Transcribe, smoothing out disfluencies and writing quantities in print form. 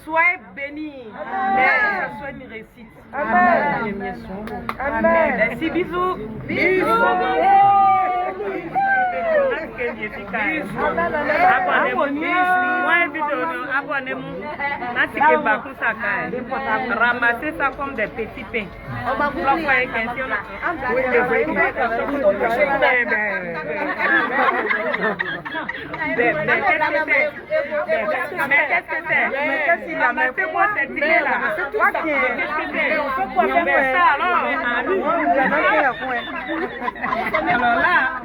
Soyez bénis. Amen. Soyez une réussite. Amen. Amen. Merci, bisous. Bisous. Ramasser ça comme des petits pains. Alors là,